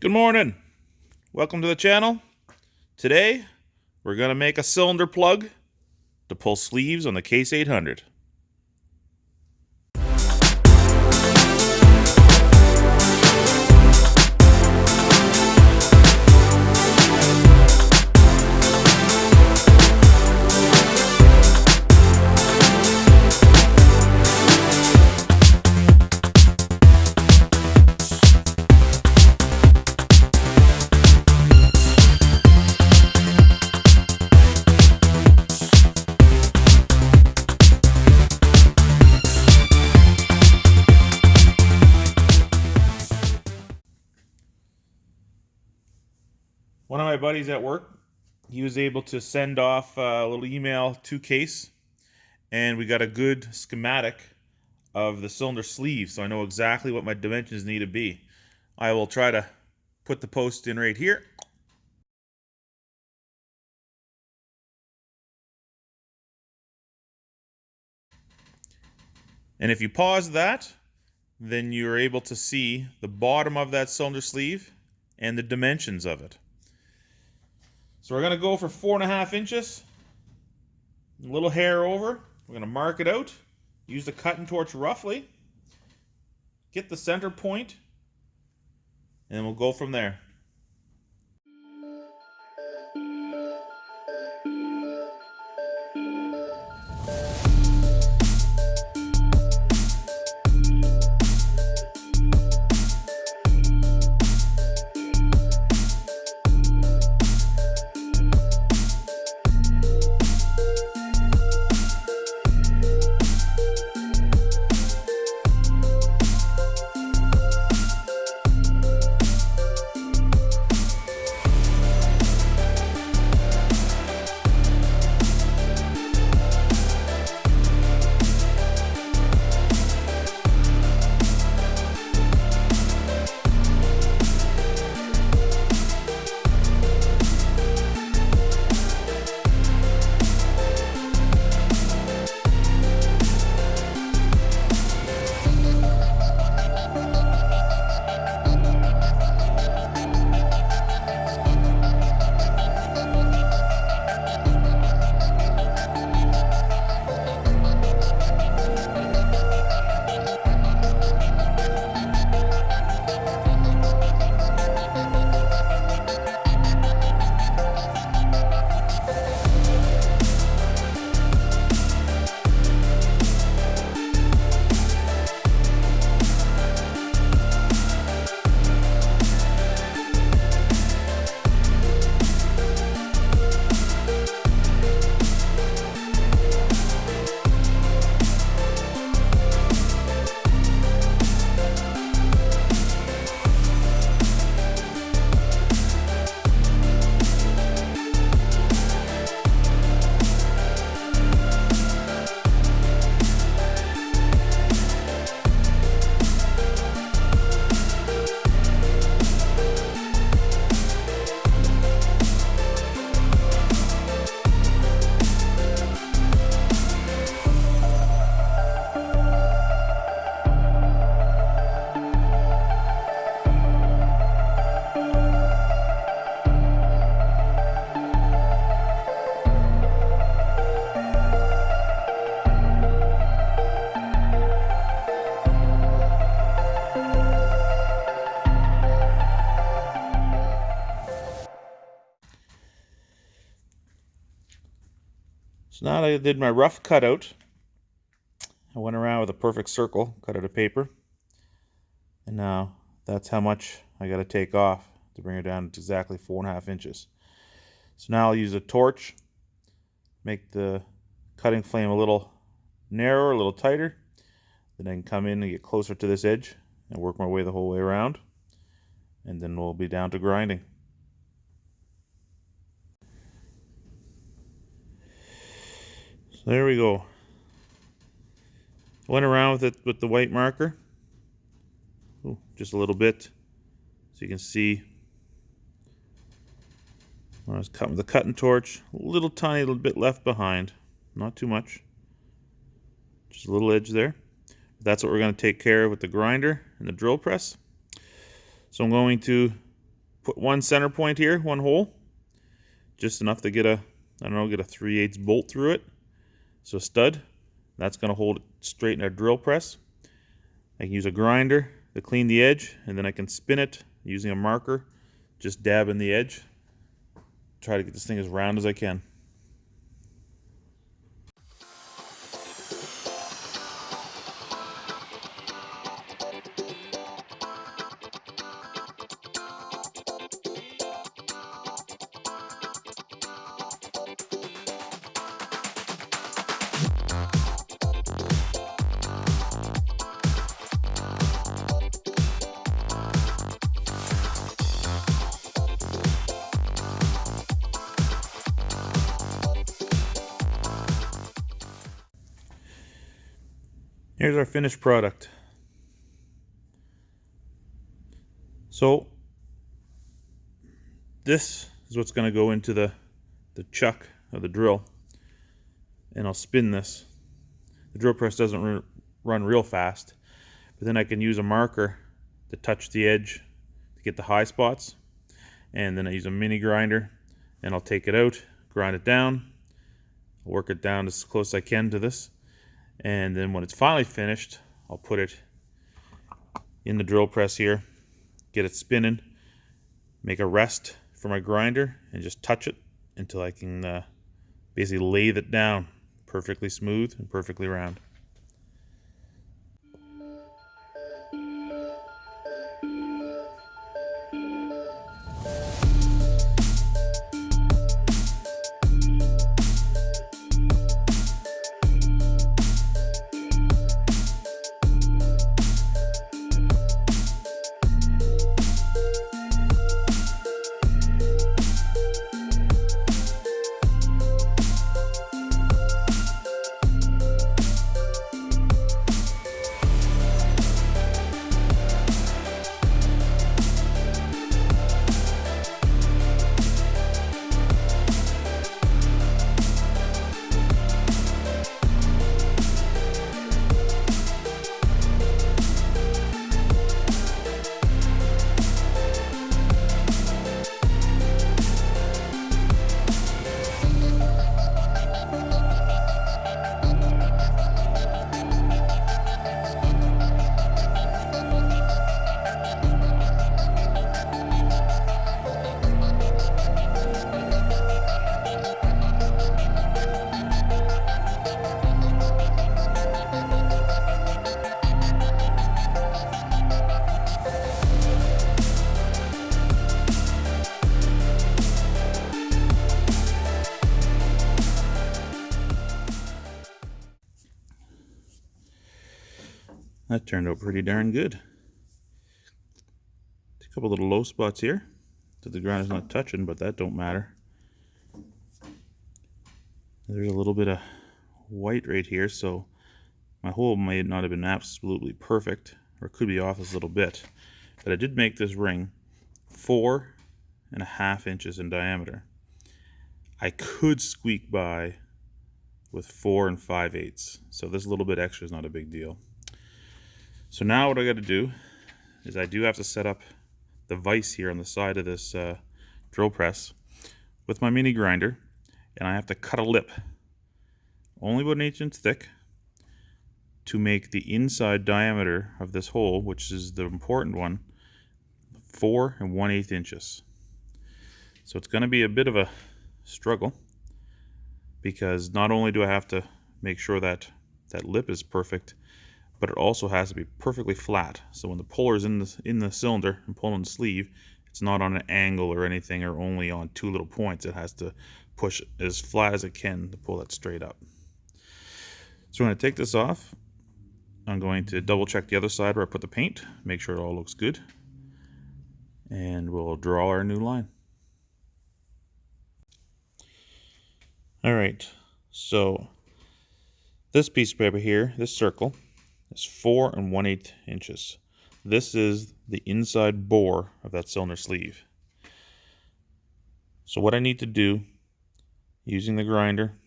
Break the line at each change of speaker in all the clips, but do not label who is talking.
Good morning. Welcome to the channel. Today, we're going to make a cylinder plug to pull sleeves on the Case 800. One of my buddies at work, he was able to send off a little email to Case, and we got a good schematic of the cylinder sleeve, so I know exactly what my dimensions need to be. I will try to put the post in right here. And if you pause that, then you're able to see the bottom of that cylinder sleeve and the dimensions of it. So we're going to go for 4.5 inches, a little hair over. We're going to mark it out, use the cutting torch roughly, get the center point, and we'll go from there. So now that I did my rough cutout, I went around with a perfect circle, cut out of paper. And now that's how much I got to take off to bring it down to exactly 4.5 inches. So now I'll use a torch, make the cutting flame a little narrower, a little tighter. Then I can come in and get closer to this edge and work my way the whole way around. And then we'll be down to grinding. So there we go. Went around with it with the white marker. Ooh, just a little bit. So you can see when I was cutting with the cutting torch, a little tiny little bit left behind. Not too much. Just a little edge there. That's what we're going to take care of with the grinder and the drill press. So I'm going to put one center point here, one hole, just enough to get a, I don't know, get a 3/8 bolt through it. So a stud, that's going to hold it straight in our drill press. I can use a grinder to clean the edge, and then I can spin it using a marker, just dab in the edge. Try to get this thing as round as I can. Here's our finished product. So this is what's going to go into the chuck of the drill, and I'll spin this. The drill press doesn't run real fast, but then I can use a marker to touch the edge to get the high spots, and then I use a mini grinder and I'll take it out, grind it down, work it down as close as I can to this. And then when it's finally finished, I'll put it in the drill press here, get it spinning, make a rest for my grinder, and just touch it until I can basically lathe it down perfectly smooth and perfectly round. That turned out pretty darn good. A couple little low spots here that the ground is not touching, but that don't matter. There's a little bit of white right here, so my hole may not have been absolutely perfect, or could be off a little bit. But I did make this ring 4.5 inches in diameter. I could squeak by with 4 5/8, so this little bit extra is not a big deal. So now what I got to do is I do have to set up the vise here on the side of this drill press with my mini grinder, and I have to cut a lip only about 1 inch thick to make the inside diameter of this hole, which is the important one, 4 1/8 inches. So it's going to be a bit of a struggle, because not only do I have to make sure that that lip is perfect, but it also has to be perfectly flat. So when the puller is in the cylinder and pulling the sleeve, it's not on an angle or anything, or only on 2 little points. It has to push as flat as it can to pull that straight up. So I'm going to take this off. I'm going to double check the other side where I put the paint, make sure it all looks good, and we'll draw our new line. All right, so this piece of paper here, this circle, is 4 1/8 inches. This is the inside bore of that cylinder sleeve. So what I need to do, using the grinder,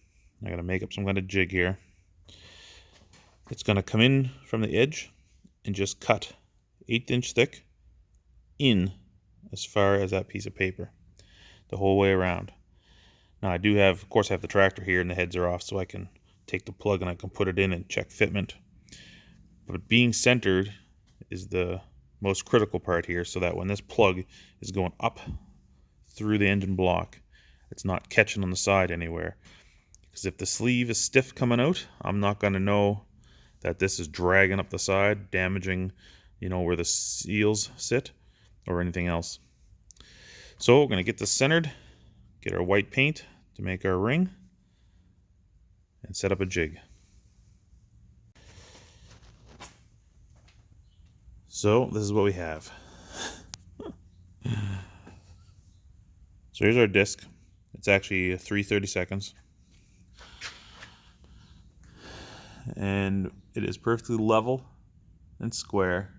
I gotta make up some kind of jig here. It's gonna come in from the edge and just cut 1/8 inch thick in as far as that piece of paper, the whole way around. Now I do have, of course I have the tractor here and the heads are off, so I can take the plug and I can put it in and check fitment. But being centered is the most critical part here, so that when this plug is going up through the engine block, it's not catching on the side anywhere. Because if the sleeve is stiff coming out, I'm not going to know that this is dragging up the side, damaging, where the seals sit or anything else. So we're going to get this centered, get our white paint to make our ring, and set up a jig. So this is what we have. So here's our disc. It's actually 3/32, and it is perfectly level and square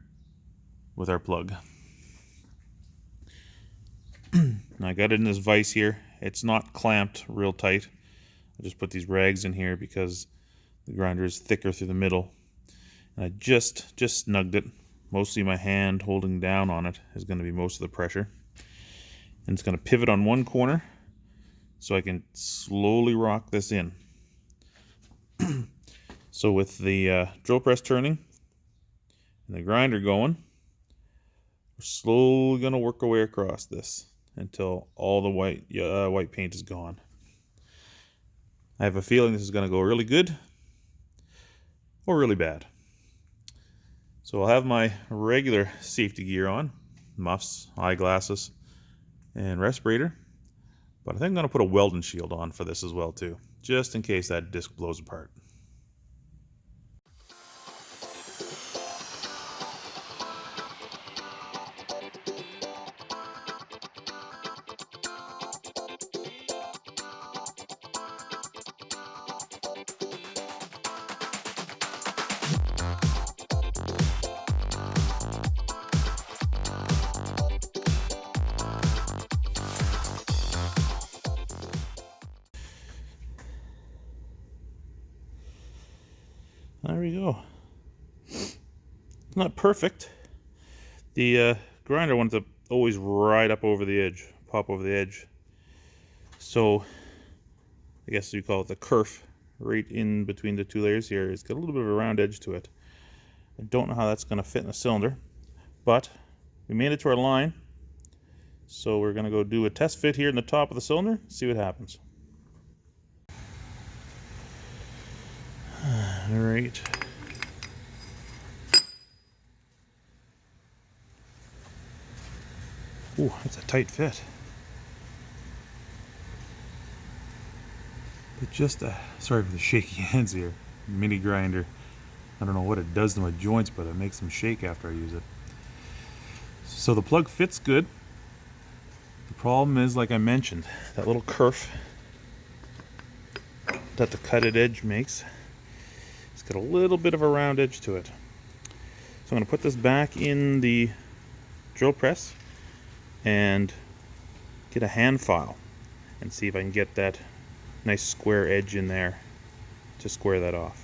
with our plug. Now I got it in this vise here. It's not clamped real tight. I just put these rags in here because the grinder is thicker through the middle, and I just snugged it. Mostly my hand holding down on it is going to be most of the pressure. And it's going to pivot on one corner so I can slowly rock this in. So with the drill press turning and the grinder going, we're slowly going to work our way across this until all the white paint is gone. I have a feeling this is going to go really good or really bad. So I'll have my regular safety gear on, muffs, eyeglasses, and respirator. But I think I'm going to put a welding shield on for this as well too, just in case that disc blows apart. There we go. Not perfect. The grinder wanted to always ride up over the edge, pop over the edge. So I guess you call it the kerf, right in between the two layers here. It's got a little bit of a round edge to it. I don't know how that's going to fit in the cylinder, but we made it to our line. So we're going to go do a test fit here in the top of the cylinder, see what happens. All right. Ooh, that's a tight fit. But just, sorry for the shaky hands here. Mini grinder. I don't know what it does to my joints, but it makes them shake after I use it. So the plug fits good. The problem is, like I mentioned, that little kerf that the cutted edge makes. It's got a little bit of a round edge to it. So I'm going to put this back in the drill press and get a hand file and see if I can get that nice square edge in there to square that off.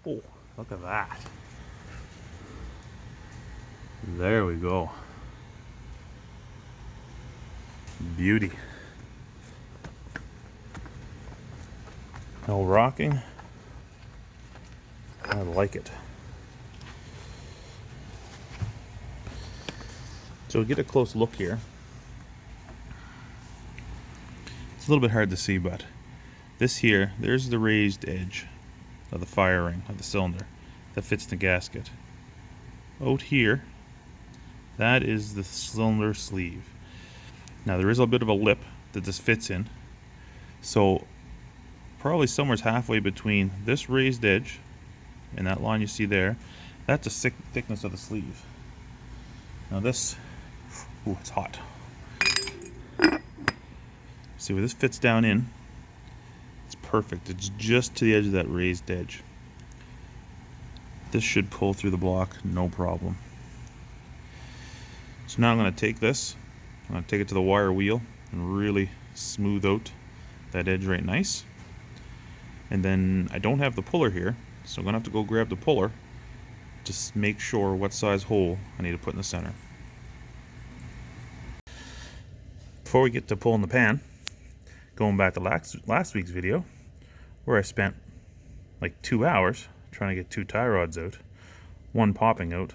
Oh, look at that. There we go. Beauty. No rocking. I like it. So get a close look here. It's a little bit hard to see, but this here, there's the raised edge of the fire ring of the cylinder that fits the gasket. Out here, that is the cylinder sleeve. Now there is a bit of a lip that this fits in, so probably somewhere halfway between this raised edge and that line you see there, that's the thickness of the sleeve. Now this, ooh, it's hot. See where this fits down in? perfect. It's just to the edge of that raised edge. This should pull through the block, no problem. So now I'm going to take this, I'm going to take it to the wire wheel and really smooth out that edge right nice. And then I don't have the puller here, so I'm going to have to go grab the puller. Just make sure what size hole I need to put in the center. Before we get to pulling the pan, going back to last week's video, where I spent like 2 hours trying to get 2 tie rods out, one popping out,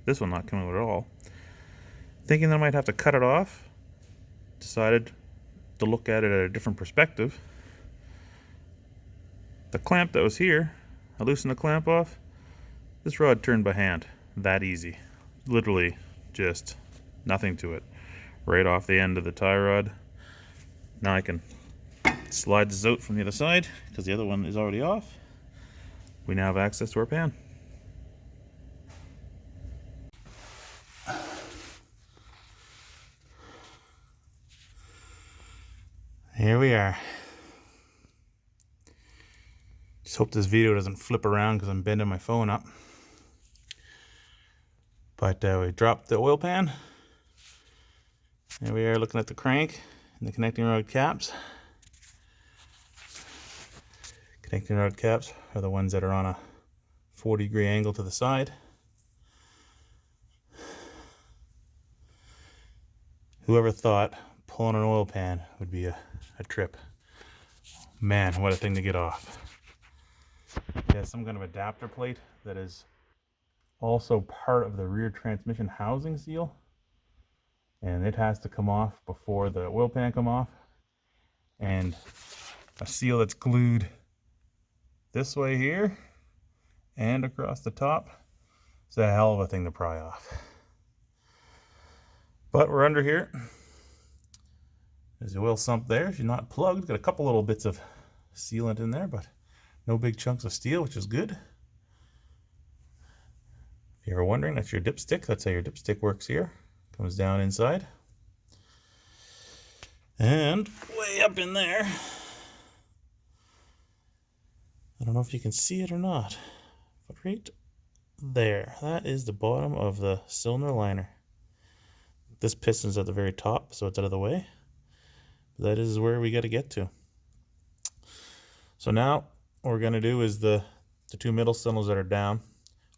this one not coming out at all. Thinking that I might have to cut it off, decided to look at it at a different perspective. The clamp that was here, I loosened the clamp off, this rod turned by hand. That easy. Literally just nothing to it. Right off the end of the tie rod. Now I can slide this out from the other side because the other one is already off. We now have access to our pan. Here we are. Just hope this video doesn't flip around because I'm bending my phone up. But we dropped the oil pan. There we are looking at the crank and the connecting rod caps. Connecting rod caps are the ones that are on a 40-degree angle to the side. Whoever thought pulling an oil pan would be a trip. Man, what a thing to get off. It has some kind of adapter plate that is also part of the rear transmission housing seal. And it has to come off before the oil pan come off. And a seal that's glued this way here and across the top. It's a hell of a thing to pry off. But we're under here. There's the oil sump there. She's not plugged. Got a couple little bits of sealant in there, but no big chunks of steel, which is good. If you're wondering, that's your dipstick. That's how your dipstick works here. Comes down inside. And way up in there, I don't know if you can see it or not, but right there, that is the bottom of the cylinder liner. This piston's at the very top, so it's out of the way. That is where we got to get to. So now what we're going to do is the 2 middle cylinders that are down,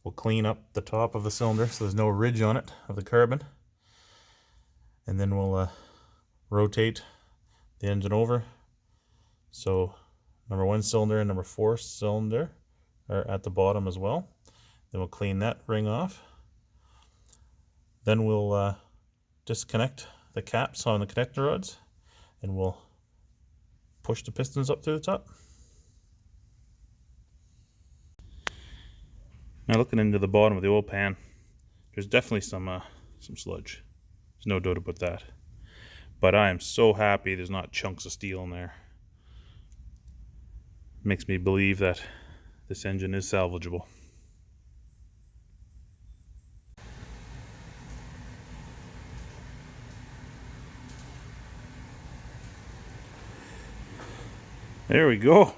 we'll clean up the top of the cylinder so there's no ridge on it of the carbon. And then we'll rotate the engine over. So number 1 cylinder and number 4 cylinder are at the bottom as well. Then we'll clean that ring off. Then we'll disconnect the caps on the connector rods and we'll push the pistons up to the top. Now looking into the bottom of the oil pan, there's definitely some sludge. There's no doubt about that. But I am so happy there's not chunks of steel in there. Makes me believe that this engine is salvageable. There we go.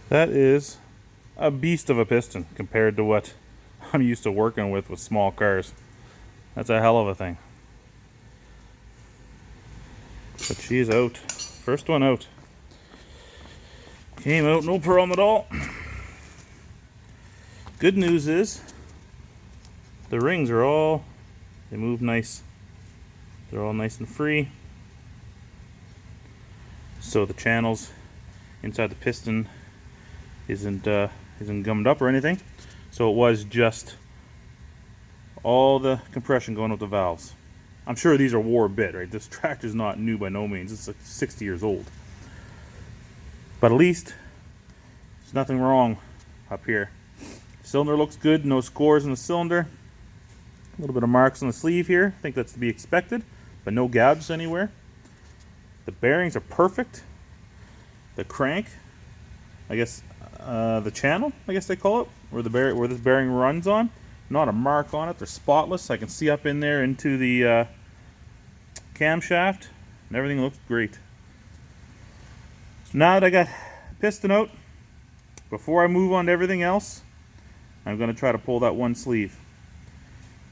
That is a beast of a piston compared to what I'm used to working with small cars. That's a hell of a thing. But she's out. First one out. Came out no problem at all. Good news is the rings are all, they move nice. They're all nice and free. So the channels inside the piston isn't gummed up or anything. So it was just all the compression going with the valves. I'm sure these are wore a bit, right? This tractor's not new by no means. It's like 60 years old. But at least there's nothing wrong up here. Cylinder looks good, no scores in the cylinder. A little bit of marks on the sleeve here. I think that's to be expected, but no gouges anywhere. The bearings are perfect. The crank, I guess the channel, I guess they call it, where this bearing runs on, not a mark on it. They're spotless. I can see up in there into the camshaft, and everything looks great. Now that I got piston out, before I move on to everything else, I'm going to try to pull that one sleeve.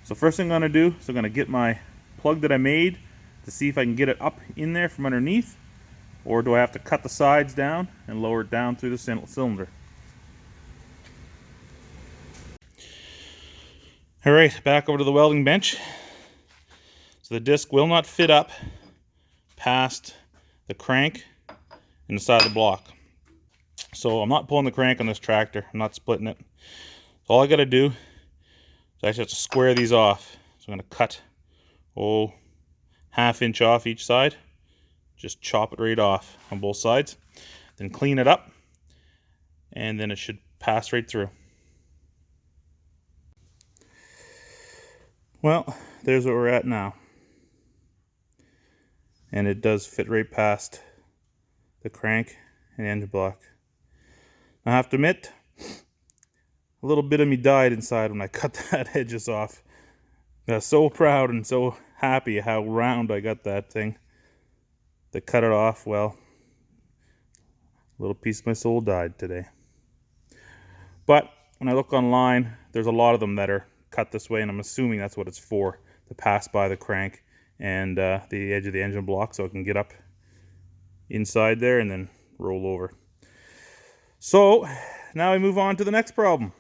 So first thing I'm going to do is I'm going to get my plug that I made to see if I can get it up in there from underneath, or do I have to cut the sides down and lower it down through the cylinder. Alright, back over to the welding bench. So the disc will not fit up past the crank and the side of the block. So I'm not pulling the crank on this tractor. I'm not splitting it. So all I got to do is I just have to square these off. So I'm going to cut, ½ inch off each side. Just chop it right off on both sides. Then clean it up. And then it should pass right through. Well, there's what we're at now. And it does fit right past the crank and the engine block. I have to admit, a little bit of me died inside when I cut that edges off. I was so proud and so happy how round I got that thing. To cut it off, well, a little piece of my soul died today. But when I look online, there's a lot of them that are cut this way, and I'm assuming that's what it's for, to pass by the crank and the edge of the engine block so it can get up inside there and then roll over. So now we move on to the next problem.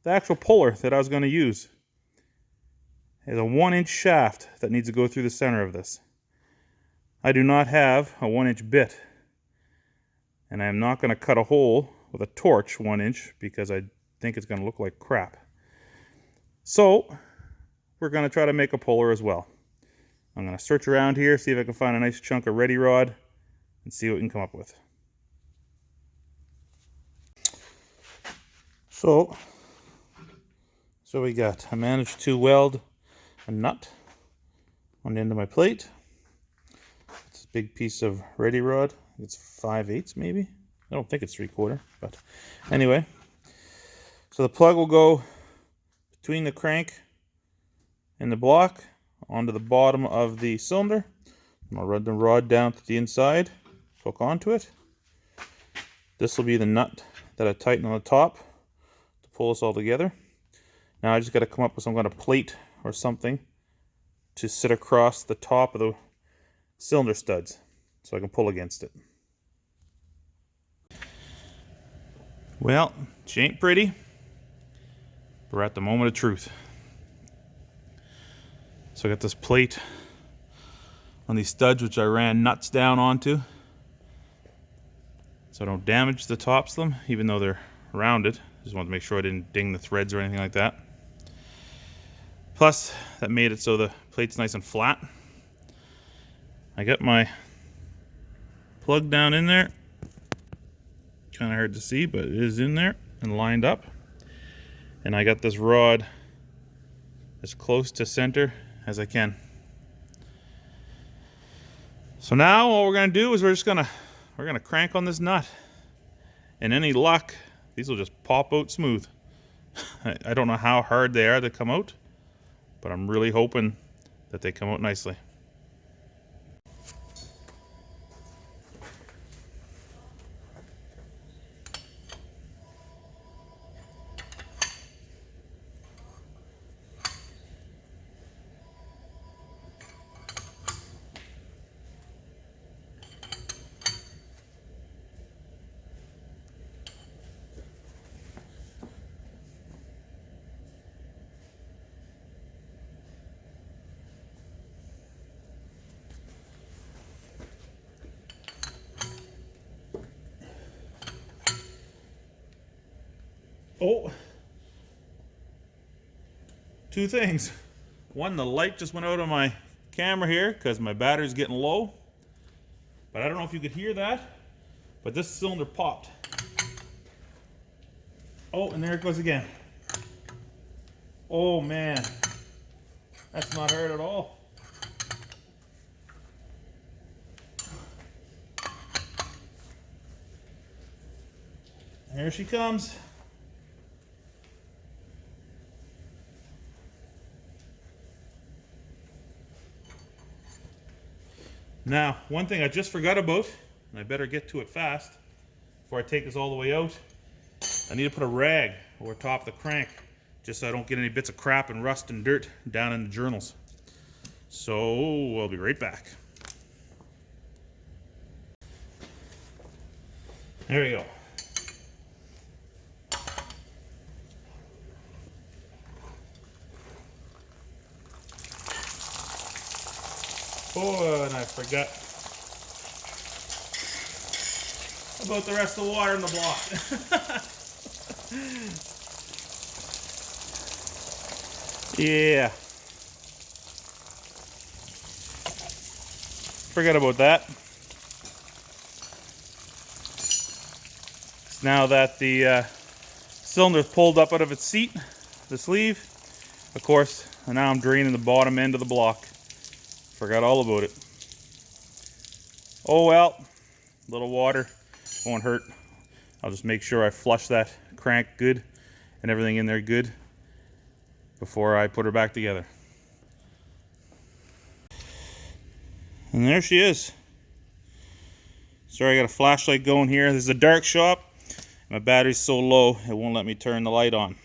The actual puller that I was going to use is a 1-inch shaft that needs to go through the center of this. I do not have a 1-inch bit, and I'm not going to cut a hole with a torch 1 inch because I think it's going to look like crap. So we're going to try to make a puller as well. I'm going to search around here, see if I can find a nice chunk of ready rod and see what we can come up with. So we got, I managed to weld a nut on the end of my plate. It's a big piece of ready rod. It's 5/8 maybe. I don't think it's 3/4, but anyway. So the plug will go between the crank and the block onto the bottom of the cylinder. I'm going to run the rod down to the inside, hook onto it. This will be the nut that I tighten on the top to pull this all together. Now I just got to come up with some kind of plate or something to sit across the top of the cylinder studs so I can pull against it. Well, she ain't pretty. We're at the moment of truth. So I got this plate on these studs which I ran nuts down onto so I don't damage the tops of them even though they're rounded. Just wanted to make sure I didn't ding the threads or anything like that. Plus that made it so the plate's nice and flat. I got my plug down in there. Kind of hard to see, but it is in there and lined up. And I got this rod as close to center as I can. So now all we're gonna do is we're gonna crank on this nut. And any luck, these will just pop out smooth. I don't know how hard they are to come out, but I'm really hoping that they come out nicely. Oh, two things. One, the light just went out on my camera here because my battery's getting low. But I don't know if you could hear that, but this cylinder popped. Oh, and there it goes again. Oh man, that's not hard at all. Here she comes. Now, one thing I just forgot about, and I better get to it fast before I take this all the way out. I need to put a rag over top the crank just so I don't get any bits of crap and rust and dirt down in the journals. So I'll be right back. There we go. Oh, and I forgot about the rest of the water in the block. Yeah. Forget about that. Now that the cylinder's pulled up out of its seat, the sleeve, of course, and now I'm draining the bottom end of the block. Forgot all about it. Oh well, a little water won't hurt. I'll just make sure I flush that crank good and everything in there good before I put her back together. And there she is. Sorry, I got a flashlight going here. This is a dark shop. My battery's so low it won't let me turn the light on.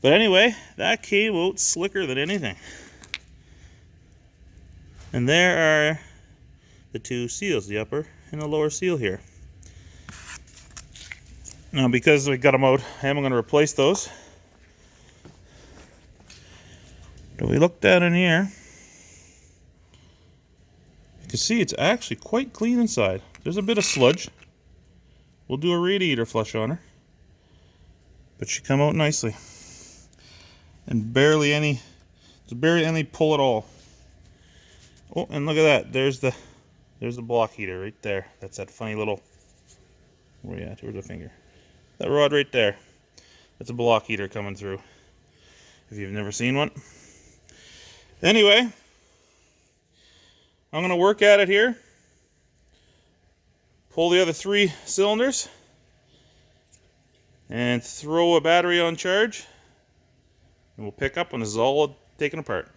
But anyway, that came out slicker than anything. And there are the two seals, the upper and the lower seal here. Now because we got them out, I am going to replace those. But we look down in here, you can see it's actually quite clean inside. There's a bit of sludge. We'll do a radiator flush on her. But she come out nicely. And barely any pull at all. Oh, and look at that. There's the block heater right there. That's that funny little, where you at? Where's the finger? That rod right there. That's a block heater coming through. If you've never seen one. Anyway, I'm going to work at it here. Pull the other 3 cylinders. And throw a battery on charge. And we'll pick up when this is all taken apart.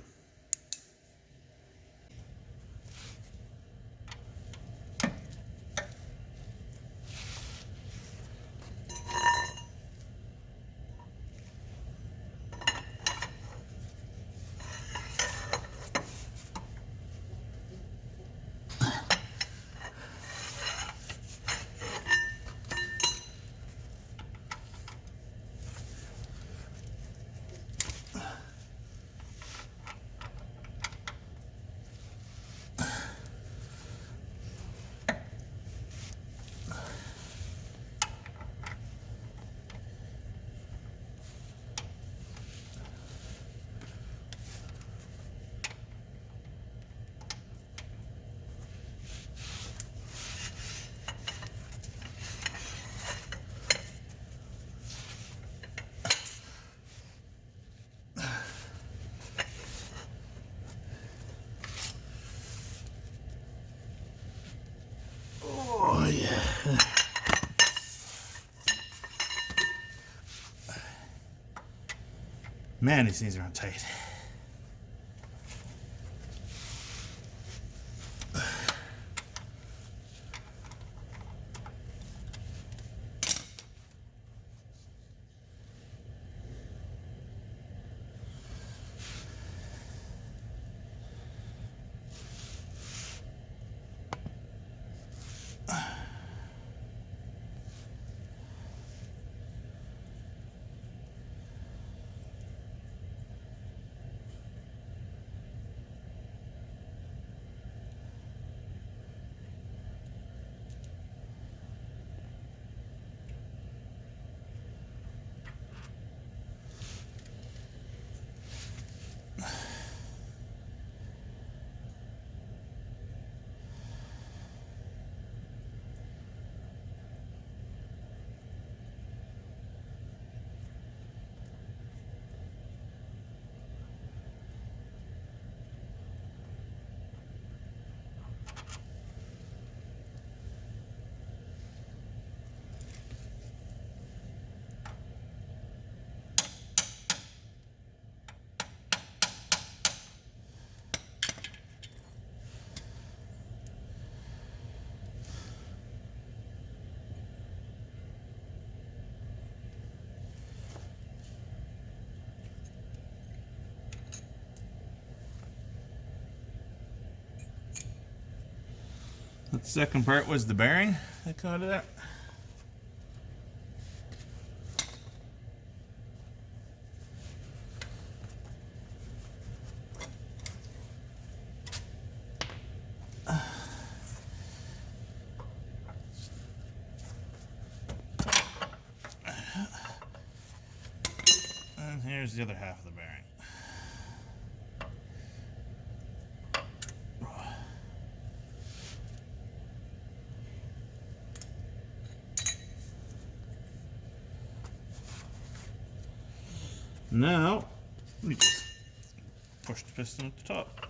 Oh yeah. Man, these things are on tight. The second part was the bearing that caught it. And here's the other half of the bearing. Now, we just push the piston at the top.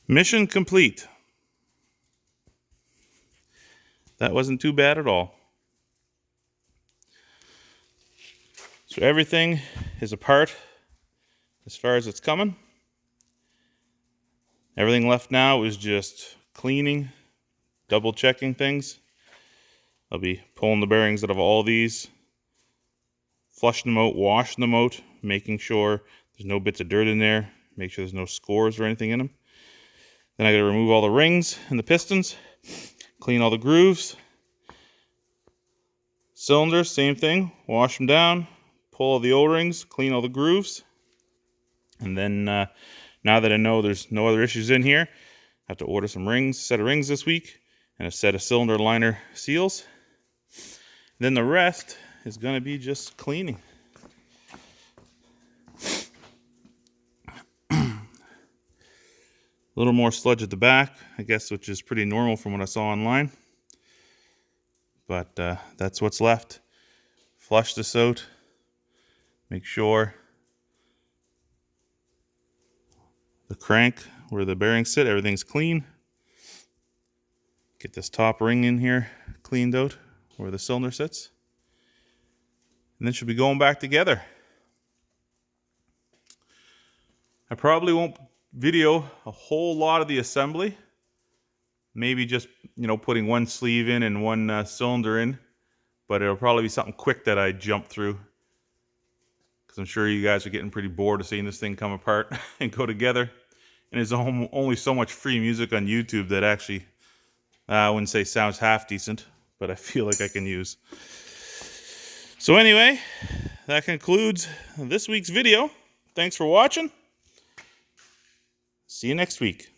Mission complete. That wasn't too bad at all. So everything is apart as far as it's coming. Everything left now is just cleaning, double checking things. I'll be pulling the bearings out of all these, flushing them out, washing them out, making sure there's no bits of dirt in there, make sure there's no scores or anything in them. Then I gotta remove all the rings and the pistons, clean all the grooves. Cylinders, same thing, wash them down, pull all the O-rings, clean all the grooves. And then now that I know there's no other issues in here, I have to order some rings, set of rings this week, and a set of cylinder liner seals. Then the rest is gonna be just cleaning. A little more sludge at the back, I guess, which is pretty normal from what I saw online. But that's what's left. Flush this out. Make sure the crank where the bearings sit, everything's clean. Get this top ring in here cleaned out where the cylinder sits. And then she'll be going back together. I probably won't video a whole lot of the assembly. Maybe just, putting one sleeve in and one cylinder in. But it'll probably be something quick that I jump through. Because I'm sure you guys are getting pretty bored of seeing this thing come apart and go together. And there's only so much free music on YouTube that actually, I wouldn't say sounds half decent, but I feel like I can use. So anyway, that concludes this week's video. Thanks for watching. See you next week.